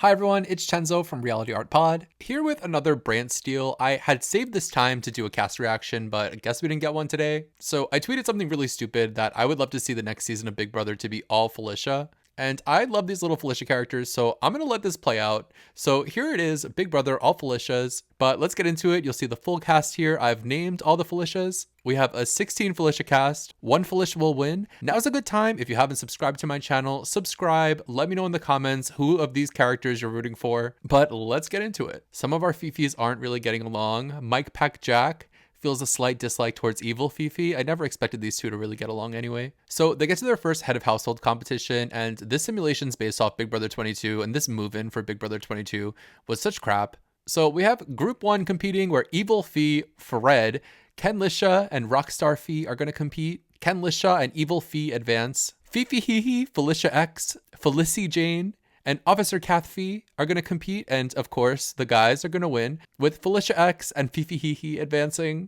Hi everyone, it's Chenzo from Reality Art Pod, here with another Brantsteele. I had saved this time to do a cast reaction, but I guess we didn't get one today. So I tweeted something really stupid that I would love to see the next season of Big Brother to be all Felicia. And I love these little Felicia characters, so I'm gonna let this play out. So here it is, Big Brother, all Felicias. But let's get into it. You'll see the full cast here. I've named all the Felicias. We have a 16 Felicia cast. One Felicia will win. Now's a good time. If you haven't subscribed to my channel, subscribe. Let me know in the comments who of these characters you're rooting for. But let's get into it. Some of our Fifis aren't really getting along. Mike Pack Jack feels a slight dislike towards evil Fifi. I never expected these two to really get along anyway. So they get to their first head of household competition, and this simulation's based off Big Brother 22, and this move-in for Big Brother 22 was such crap. So we have Group 1 competing, where Evil Fee, Fred, Ken Lisha, and Rockstar Fee are going to compete. Ken Lisha and Evil Fee advance. Fifi Hihi, Felicia X, Felicia Jane, and Officer Kath Fee are going to compete, and of course, the guys are going to win, with Felicia X and Fifi Hihi advancing.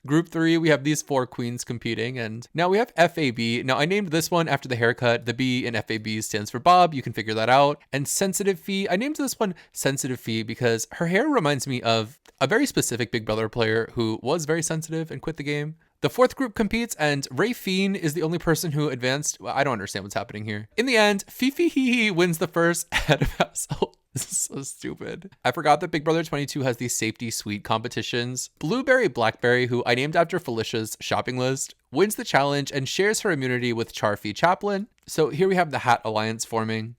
Group 3, we have these 4 queens competing, and now we have FAB. Now, I named this one after the haircut. The B in FAB stands for Bob. You can figure that out. And Sensitive Fee, I named this one Sensitive Fee because her hair reminds me of a very specific Big Brother player who was very sensitive and quit the game. The 4th group competes, and Ray Fiend is the only person who advanced. Well, I don't understand what's happening here. In the end, Fifi Hihi wins the first head of household. This is so stupid. I forgot that Big Brother 22 has these safety suite competitions. Blueberry Blackberry, who I named after Felicia's shopping list, wins the challenge and shares her immunity with Charfy Chaplin. So here we have the Hat Alliance forming.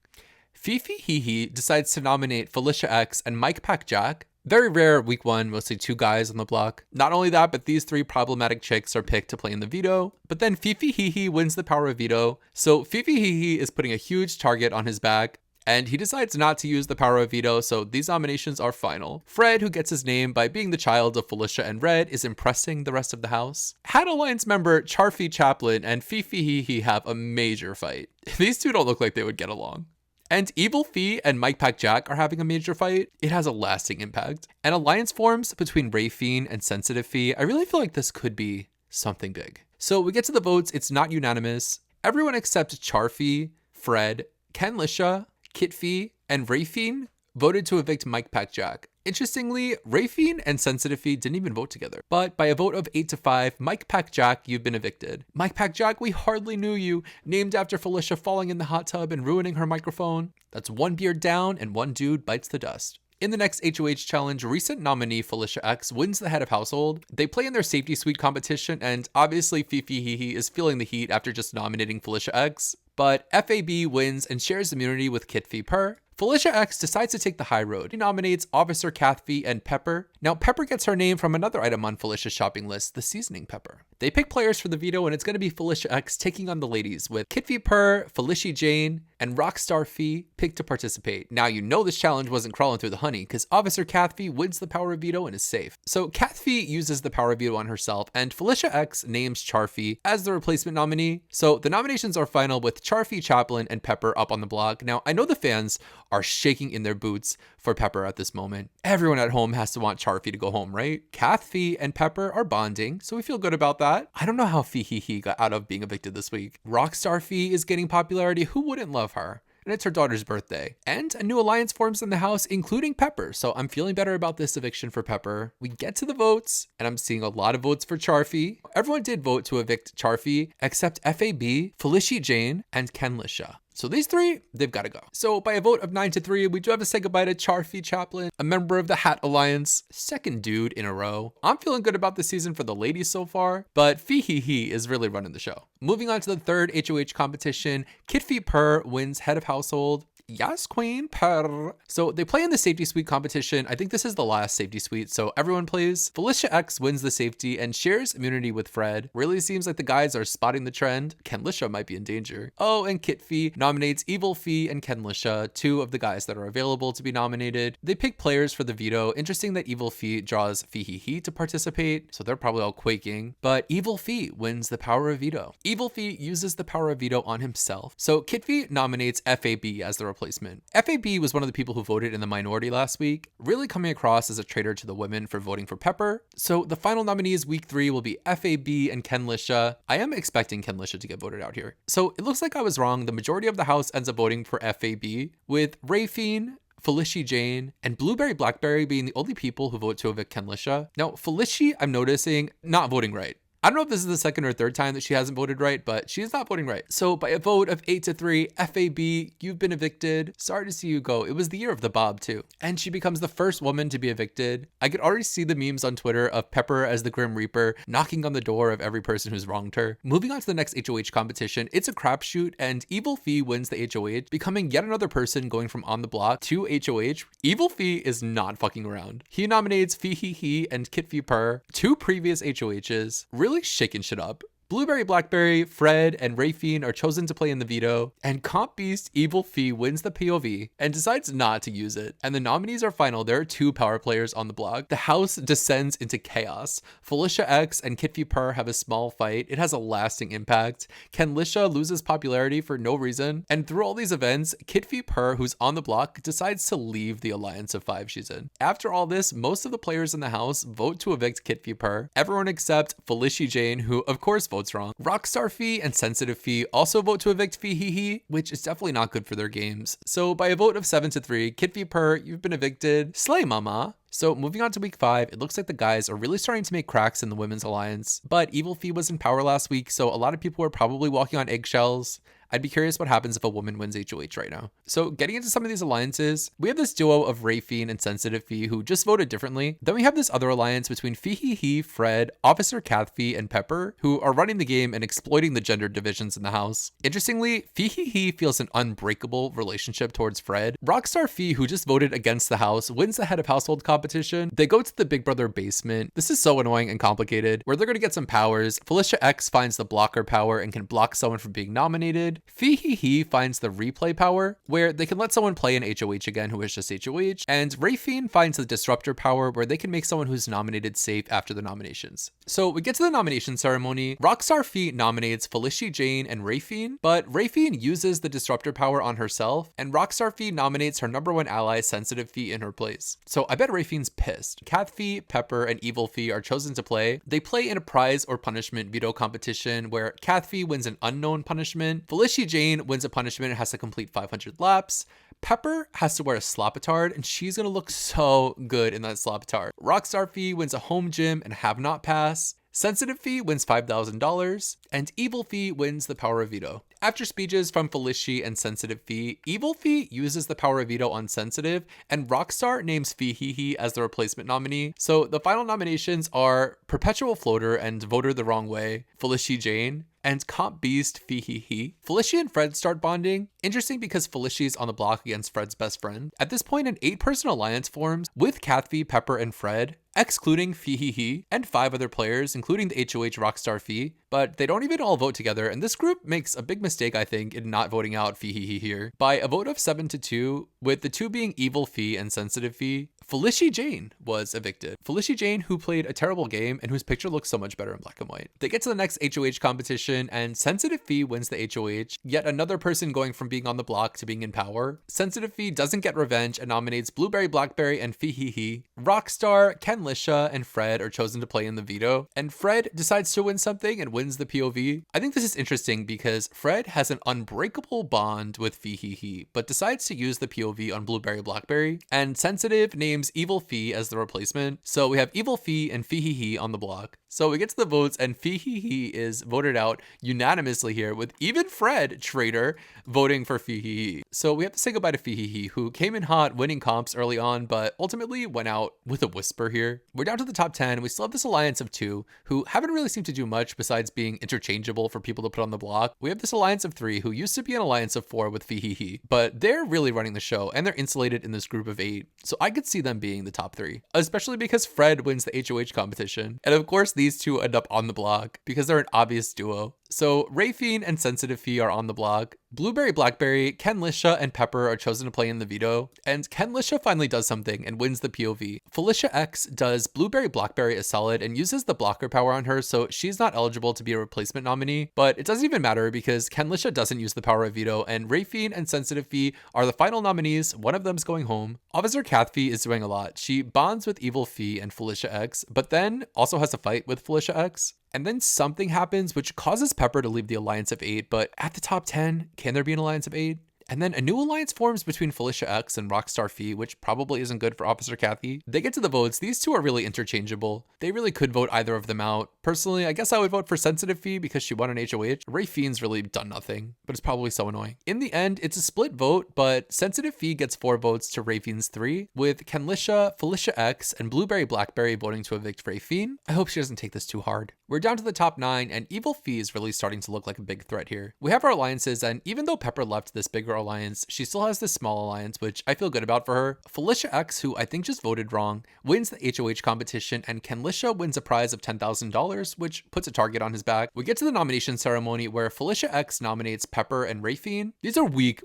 Fifi Hihi decides to nominate Felicia X and Mike Pack Jack. Very rare week 1, mostly 2 guys on the block. Not only that, but these 3 problematic chicks are picked to play in the veto. But then Fifi Hihi wins the power of veto. So Fifi Hihi is putting a huge target on his back, and he decides not to use the power of veto, so these nominations are final. Fred, who gets his name by being the child of Felicia and Red, is impressing the rest of the house. Hat Alliance member Charfy Chaplin and Fifi Hihi have a major fight. These two don't look like they would get along. And Evil Fee and Mike Pack Jack are having a major fight. It has a lasting impact. An alliance forms between Ray Fiend and Sensitive Fee. I really feel like this could be something big. So we get to the votes. It's not unanimous. Everyone except Charfy, Fred, Ken Lisha, Kit Fee, and Ray Fiend voted to evict Mike Pack Jack. Interestingly, Ray Fiend and Sensitive Fee didn't even vote together. But by a vote of 8-5, Mike Pack Jack, you've been evicted. Mike Pack Jack, we hardly knew you. Named after Felicia falling in the hot tub and ruining her microphone. That's 1 beard down and 1 dude bites the dust. In the next HOH challenge, recent nominee Felicia X wins the head of household. They play in their safety suite competition, and obviously Fifi Hihi is feeling the heat after just nominating Felicia X. But FAB wins and shares immunity with Kit Fee Purr. Felicia X decides to take the high road. He nominates Officer Kathfi and Pepper. Now, Pepper gets her name from another item on Felicia's shopping list, the seasoning pepper. They pick players for the veto, and it's going to be Felicia X taking on the ladies, with Kitfi Purr, Felicia Jane, and Rockstar Fee picked to participate. Now, you know this challenge wasn't crawling through the honey, because Officer Kathfi wins the power of veto and is safe. So Kathfi uses the power of veto on herself, and Felicia X names Charfy as the replacement nominee. So the nominations are final with Charfy, Chaplin, and Pepper up on the block. Now, I know the fans are shaking in their boots for Pepper at this moment. Everyone at home has to want Charfy to go home, right? Kathfi and Pepper are bonding, so we feel good about that. I don't know how Fee got out of being evicted this week. Rockstar Fee is getting popularity. Who wouldn't love her? And it's her daughter's birthday. And a new alliance forms in the house, including Pepper. So I'm feeling better about this eviction for Pepper. We get to the votes, and I'm seeing a lot of votes for Charfy. Everyone did vote to evict Charfy, except FAB, Felicia Jane, and Ken Lisha. So these three, they've got to go. So by a vote of 9-3, we do have to say goodbye to Charfy Chaplin, a member of the Hat Alliance, second dude in a row. I'm feeling good about the season for the ladies so far, but Fee is really running the show. Moving on to the third HOH competition, Kitfi Purr wins head of household. Yes, Queen Purr. So they play in the safety suite competition. I think this is the last safety suite, so everyone plays. Felicia X wins the safety and shares immunity with Fred. Really seems like the guys are spotting the trend. Ken Lisha might be in danger. Oh, and Kit Fee nominates Evil Fee and Ken Lisha, two of the guys that are available to be nominated. They pick players for the veto. Interesting that Evil Fee draws Fee to participate, so they're probably all quaking. But Evil Fee wins the power of veto. Evil Fee uses the power of veto on himself. So Kit Fee nominates FAB as the replacement. FAB was one of the people who voted in the minority last week, really coming across as a traitor to the women for voting for Pepper. So the final nominees week 3 will be FAB and Ken Lisha. I am expecting Ken Lisha to get voted out here. So it looks like I was wrong. The majority of the house ends up voting for FAB, with Ray Fiend, Felicia Jane, and Blueberry Blackberry being the only people who vote to evict Kenlisha. Now, Felicia, I'm noticing, not voting right. I don't know if this is the second or third time that she hasn't voted right, but she is not voting right. So by a vote of 8-3, FAB, you've been evicted. Sorry to see you go. It was the year of the Bob too. And she becomes the first woman to be evicted. I could already see the memes on Twitter of Pepper as the Grim Reaper knocking on the door of every person who's wronged her. Moving on to the next HOH competition, it's a crapshoot and Evil Fee wins the HOH, becoming yet another person going from on the block to HOH. Evil Fee is not fucking around. He nominates Fee Hee Hee and Kit Fee Purr, two previous HOHs, really shaking shit up. Blueberry Blackberry, Fred, and Rafine are chosen to play in the veto, and Comp Beast Evil Fee wins the POV and decides not to use it. And the nominees are final. There are two power players on the block. The house descends into chaos. Felicia X and Kit Fee Purr have a small fight. It has a lasting impact. Kenlisha loses popularity for no reason. And through all these events, Kit Fee Purr, who's on the block, decides to leave the alliance of 5 she's in. After all this, most of the players in the house vote to evict Kit Fee Purr. Everyone except Felicia Jane, who of course votes wrong. Rockstar Fee and Sensitive Fee also vote to evict Fee Hee Hee, which is definitely not good for their games. So by a vote of 7-3, Kit Fee Purr, you've been evicted. Slay mama. So moving on to week 5, it looks like the guys are really starting to make cracks in the women's alliance, but Evil Fee was in power last week, so a lot of people are probably walking on eggshells. I'd be curious what happens if a woman wins HOH right now. So getting into some of these alliances, we have this duo of Rafine and Sensitive Fee who just voted differently. Then we have this other alliance between Fee Hee Hee, Fred, Officer Catfee, and Pepper, who are running the game and exploiting the gender divisions in the house. Interestingly, Fee Hee Hee feels an unbreakable relationship towards Fred. Rockstar Fee, who just voted against the house, wins the head of household competition. They go to the Big Brother basement. This is so annoying and complicated, where they're going to get some powers. Felicia X finds the blocker power and can block someone from being nominated. Fee Hee Hee finds the replay power, where they can let someone play an HOH again who is just HOH, and Rafine finds the disruptor power, where they can make someone who's nominated safe after the nominations. So we get to the nomination ceremony. Rockstar Fee nominates Felicia Jane and Rafine, but Rafine uses the disruptor power on herself, and Rockstar Fee nominates her #1 ally, Sensitive Fee, in her place. So I bet Rafine's pissed. Cat Fee, Pepper, and Evil Fee are chosen to play. They play in a prize or punishment veto competition where Cat Fee wins an unknown punishment, Felicia Jane wins a punishment and has to complete 500 laps. Pepper has to wear a slopetard, and she's gonna look so good in that slopetard. Rockstar Fee wins a home gym and have not pass. Sensitive Fee wins $5,000, and Evil Fee wins the power of veto. After speeches from Felicia and Sensitive Fee, Evil Fee uses the power of veto on Sensitive, and Rockstar names Fee Hee Hee as the replacement nominee. So the final nominations are Perpetual Floater and Voter the Wrong Way, Felicia Jane, and Comp Beast Fee Hee Hee. Felicia and Fred start bonding. Interesting because Felicia's on the block against Fred's best friend. At this point, an 8-person alliance forms with Catfee, Pepper, and Fred, excluding Fee Hee Hee and 5 other players, including the HOH Rockstar Fee, but they don't even all vote together, and this group makes a big mistake, I think, in not voting out Fee Hee Hee here. By a vote of 7-2, with the 2 being Evil Fee and Sensitive Fee, Felicia Jane was evicted. Felicia Jane, who played a terrible game and whose picture looks so much better in black and white. They get to the next HOH competition, and Sensitive Fee wins the HOH, yet another person going from being on the block to being in power. Sensitive Fee doesn't get revenge and nominates Blueberry Blackberry and Fee Hee Hee. Rockstar, Kenlisha, and Fred are chosen to play in the veto, and Fred decides to win something and wins the POV. I think this is interesting because Fred has an unbreakable bond with Fee Hee Hee, but decides to use the POV on Blueberry Blackberry, and Sensitive names Evil Fee as the replacement. So we have Evil Fee and Fee Hee Hee on the block. So we get to the votes, and Fee Hee Hee is voted out unanimously here, with even Fred, traitor, voting for Fee Hee Hee. So we have to say goodbye to Fee Hee Hee, who came in hot, winning comps early on, but ultimately went out with a whisper here. We're down to the top 10, and we still have this alliance of 2 who haven't really seemed to do much besides being interchangeable for people to put on the block. We have this alliance of 3 who used to be an alliance of 4 with Fee Hee Hee, but they're really running the show, and they're insulated in this group of 8. So I could see them being the top 3, especially because Fred wins the HOH competition. And of course, these 2 end up on the block because they're an obvious duo. So Rafine and Sensitive Fee are on the block. Blueberry Blackberry, Kenlisha, and Pepper are chosen to play in the veto, and Kenlisha finally does something and wins the POV. Felicia X does Blueberry Blackberry a solid and uses the blocker power on her, so she's not eligible to be a replacement nominee, but it doesn't even matter because Kenlisha doesn't use the power of veto, and Rafine and Sensitive Fee are the final nominees. One of them's going home. Officer Catfee is doing a lot. She bonds with Evil Fee and Felicia X, but then also has a fight with Felicia X. And then something happens which causes Pepper to leave the alliance of 8, but at the top 10, can there be an alliance of 8? And then a new alliance forms between Felicia X and Rockstar Fee, which probably isn't good for Officer Kathy. They get to the votes. These two are really interchangeable. They really could vote either of them out. Personally, I guess I would vote for Sensitive Fee because she won an HOH. Ray Fiend's really done nothing, but it's probably so annoying. In the end, it's a split vote, but Sensitive Fee gets 4 votes to Ray Fiend's 3, with Kenlisha, Felicia X, and Blueberry Blackberry voting to evict Ray Fiend. I hope she doesn't take this too hard. We're down to the top 9, and Evil Fee is really starting to look like a big threat here. We have our alliances, and even though Pepper left this bigger alliance, she still has this small alliance, which I feel good about for her. Felicia X, who I think just voted wrong, wins the HOH competition, and Kenlisha wins a prize of $10,000, which puts a target on his back. We get to the nomination ceremony where Felicia X nominates Pepper and Ray Fiend. These are weak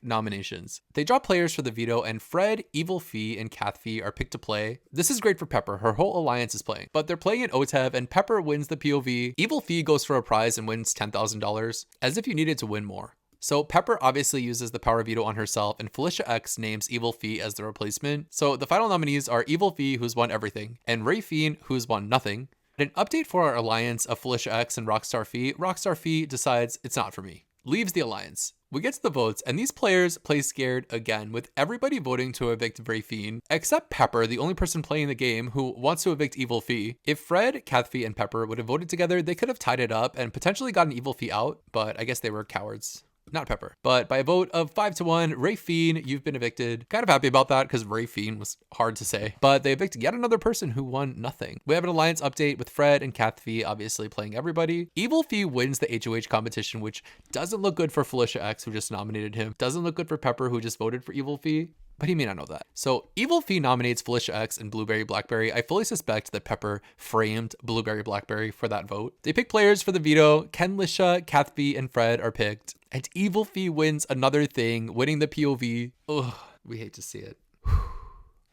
nominations. They draw players for the veto, and Fred, Evil Fee, and Kath Fee are picked to play. This is great for Pepper. Her whole alliance is playing, but they're playing in OTEV, and Pepper wins the POV. Evil Fee goes for a prize and wins $10,000, as if you needed to win more. So Pepper obviously uses the power veto on herself, and Felicia X names Evil Fee as the replacement. So the final nominees are Evil Fee, who's won everything, and Ray Fiend, who's won nothing. An update for our alliance of Felicia X and Rockstar Fee decides it's not for me. Leaves the alliance. We get to the votes, and these players play scared again, with everybody voting to evict Ray Fiend, except Pepper, the only person playing the game who wants to evict Evil Fee. If Fred, Kath Fee, and Pepper would have voted together, they could have tied it up and potentially gotten Evil Fee out, but I guess they were cowards. Not Pepper. But by a vote of 5-1, Ray Fiend, you've been evicted. Kind of happy about that because Ray Fiend was hard to say. But they evicted yet another person who won nothing. We have an alliance update with Fred and Kath Fee obviously playing everybody. Evil Fee wins the HOH competition, which doesn't look good for Felicia X, who just nominated him. Doesn't look good for Pepper, who just voted for Evil Fee. But he may not know that. So Evil Fee nominates Felicia X and Blueberry Blackberry. I fully suspect that Pepper framed Blueberry Blackberry for that vote. They pick players for the veto. Kenlisha, Kath Fee, and Fred are picked. And Evil Fee wins another thing, winning the POV. Ugh, we hate to see it.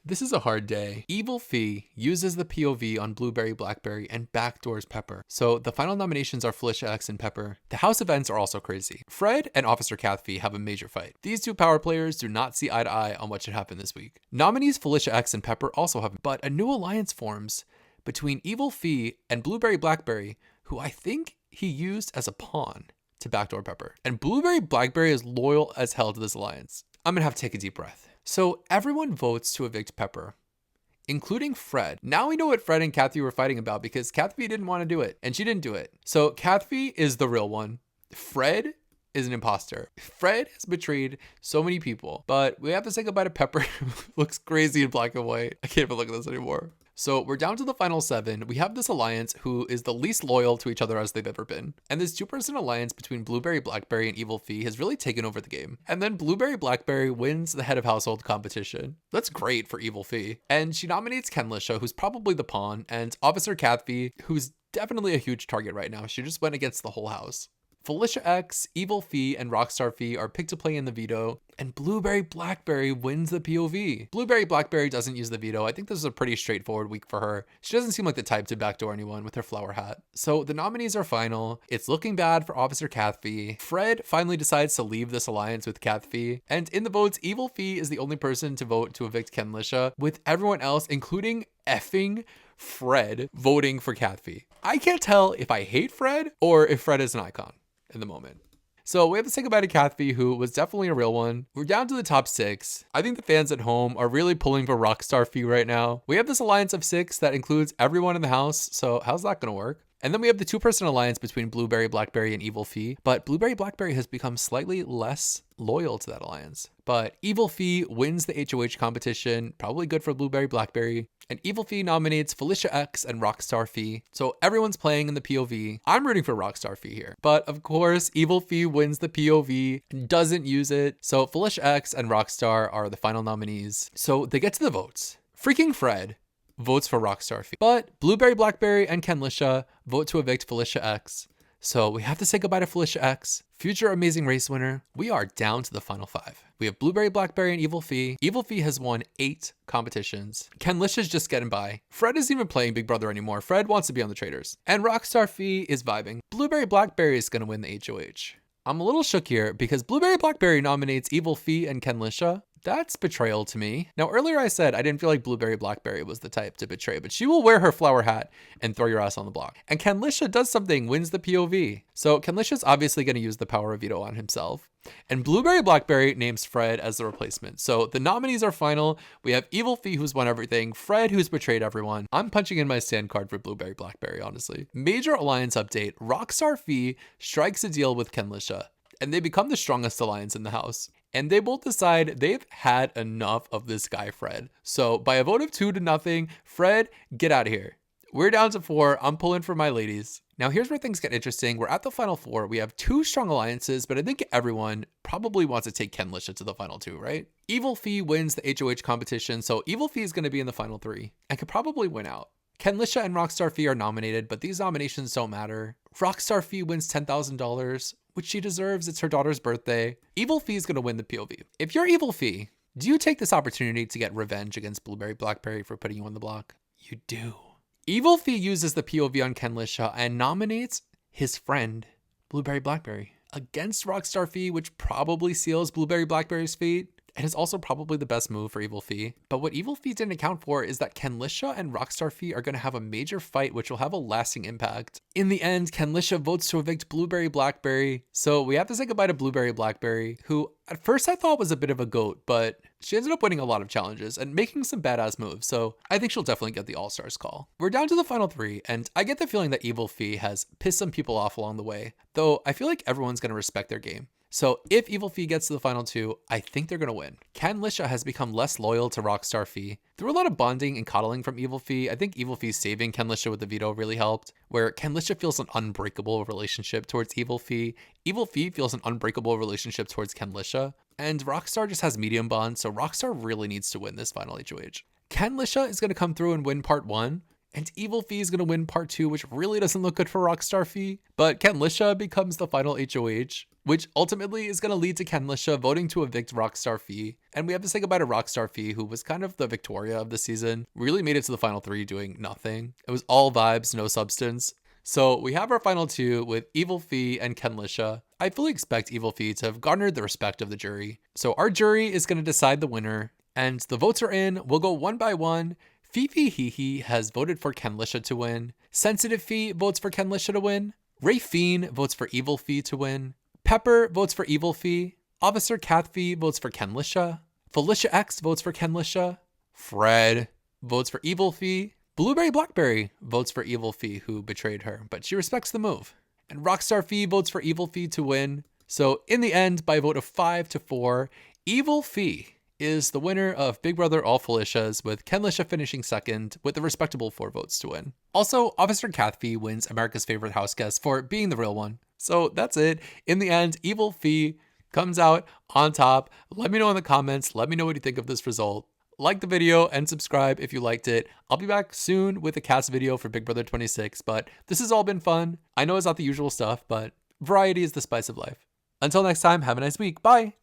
This is a hard day. Evil Fee uses the POV on Blueberry Blackberry and backdoors Pepper. So the final nominations are Felicia X and Pepper. The house events are also crazy. Fred and Officer Kath Fee have a major fight. These two power players do not see eye to eye on what should happen this week. Nominees Felicia X and Pepper also have, but a new alliance forms between Evil Fee and Blueberry Blackberry, who I think he used as a pawn to backdoor Pepper. And Blueberry Blackberry is loyal as hell to this alliance. I'm gonna have to take a deep breath. So everyone votes to evict Pepper, including Fred. Now we know what Fred and Kath Fee were fighting about because Kath Fee didn't want to do it, and she didn't do it. So Kath Fee is the real one. Fred is an imposter. Fred has betrayed so many people, but we have to say goodbye to Pepper. Looks crazy in black and white. I can't even look at this anymore. So we're down to the final 7. We have this alliance who is the least loyal to each other as they've ever been. And this 2-person alliance between Blueberry Blackberry and Evil Fee has really taken over the game. And then Blueberry Blackberry wins the head of household competition. That's great for Evil Fee. And she nominates Kenlisha, who's probably the pawn, and Officer Kath Fee, who's definitely a huge target right now. She just went against the whole house. Felicia X, Evil Fee, and Rockstar Fee are picked to play in the veto, and Blueberry Blackberry wins the POV. Blueberry Blackberry doesn't use the veto. I think this is a pretty straightforward week for her. She doesn't seem like the type to backdoor anyone with her flower hat. So the nominees are final. It's looking bad for Officer Kath Fee. Fred finally decides to leave this alliance with Kath Fee. And in the votes, Evil Fee is the only person to vote to evict Kenlisha, with everyone else, including effing Fred, voting for Kath Fee. I can't tell if I hate Fred or if Fred is an icon in the moment. So we have to say goodbye to Kath Fee, who was definitely a real one. We're down to the top 6. I think the fans at home are really pulling for Rockstar Fee right now. We have this alliance of 6 that includes everyone in the house, so how's that gonna work? And then we have the 2-person alliance between Blueberry Blackberry and Evil Fee, but Blueberry Blackberry has become slightly less loyal to that alliance. But Evil Fee wins the HOH competition, probably good for Blueberry Blackberry, and Evil Fee nominates Felicia X and Rockstar Fee. So everyone's playing in the POV. I'm rooting for Rockstar Fee here. But of course, Evil Fee wins the POV and doesn't use it. So Felicia X and Rockstar are the final nominees. So they get to the votes. Freaking Fred votes for Rockstar Fee. But Blueberry Blackberry and Kenlisha vote to evict Felicia X. So we have to say goodbye to Felicia X, future Amazing Race winner. We are down to the final 5. We have Blueberry Blackberry and Evil Fee. Evil Fee has won 8 competitions. Kenlisha's just getting by. Fred isn't even playing Big Brother anymore. Fred wants to be on the Traders. And Rockstar Fee is vibing. Blueberry Blackberry is going to win the HOH. I'm a little shook here because Blueberry Blackberry nominates Evil Fee and Kenlisha. That's betrayal to me. Now, earlier I said I didn't feel like Blueberry Blackberry was the type to betray, but she will wear her flower hat and throw your ass on the block. And Kenlisha does something, wins the POV. So Kenlisha's obviously going to use the power of veto on himself. And Blueberry Blackberry names Fred as the replacement. So the nominees are final. We have Evil Fee, who's won everything, Fred, who's betrayed everyone. I'm punching in my stand card for Blueberry Blackberry, honestly. Major alliance update. Rockstar Fee strikes a deal with Kenlisha, and they become the strongest alliance in the house. And they both decide they've had enough of this guy, Fred. So by a vote of 2-0, Fred, get out of here. We're down to 4. I'm pulling for my ladies. Now here's where things get interesting. We're at the final 4. We have 2 strong alliances, but I think everyone probably wants to take Kenlisha to the final 2, right? Evil Fee wins the HOH competition, so Evil Fee is going to be in the final 3 and could probably win out. Kenlisha and Rockstar Fee are nominated, but these nominations don't matter. Rockstar Fee wins $10,000, which she deserves. It's her daughter's birthday. Evil Fee is going to win the POV. If you're Evil Fee, do you take this opportunity to get revenge against Blueberry Blackberry for putting you on the block? You do. Evil Fee uses the POV on Kenlisha and nominates his friend, Blueberry Blackberry, against Rockstar Fee, which probably seals Blueberry Blackberry's fate. And is also probably the best move for Evil Fee. But what Evil Fee didn't account for is that Kenlisha and Rockstar Fee are going to have a major fight, which will have a lasting impact. In the end, Kenlisha votes to evict Blueberry Blackberry. So we have to say goodbye to Blueberry Blackberry, who at first I thought was a bit of a goat, but she ended up winning a lot of challenges and making some badass moves. So I think she'll definitely get the All-Stars call. We're down to the final 3, and I get the feeling that Evil Fee has pissed some people off along the way, though I feel like everyone's going to respect their game. So if Evil Fee gets to the final 2, I think they're going to win. Kenlisha has become less loyal to Rockstar Fee. Through a lot of bonding and coddling from Evil Fee, I think Evil Fee saving Kenlisha with the veto really helped, where Kenlisha feels an unbreakable relationship towards Evil Fee. Evil Fee feels an unbreakable relationship towards Kenlisha, and Rockstar just has medium bond, so Rockstar really needs to win this final HOH. Kenlisha is going to come through and win part 1, and Evil Fee is going to win part 2, which really doesn't look good for Rockstar Fee, but Kenlisha becomes the final HOH, which ultimately is going to lead to Kenlisha voting to evict Rockstar Fee. And we have to say goodbye to Rockstar Fee, who was kind of the Victoria of the season, really made it to the final 3 doing nothing. It was all vibes, no substance. So we have our final 2 with Evil Fee and Kenlisha. I fully expect Evil Fee to have garnered the respect of the jury. So our jury is going to decide the winner, and the votes are in. We'll go one by one. Fifi Hihi has voted for Kenlisha to win. Sensitive Fee votes for Kenlisha to win. Ray Fiend votes for Evil Fee to win. Pepper votes for Evil Fee. Officer Kath Fee votes for Kenlisha. Felicia X votes for Kenlisha. Fred votes for Evil Fee. Blueberry Blackberry votes for Evil Fee, who betrayed her, but she respects the move. And Rockstar Fee votes for Evil Fee to win. So in the end, by a vote of 5-4, Evil Fee is the winner of Big Brother All Felicias, with Kenlisha finishing second with a respectable 4 votes to win. Also, Officer Kath Fee wins America's favorite house guest for being the real one. So that's it. In the end, Evil Fee comes out on top. Let me know in the comments. Let me know what you think of this result. Like the video and subscribe if you liked it. I'll be back soon with a cast video for Big Brother 26, but this has all been fun. I know it's not the usual stuff, but variety is the spice of life. Until next time, have a nice week. Bye.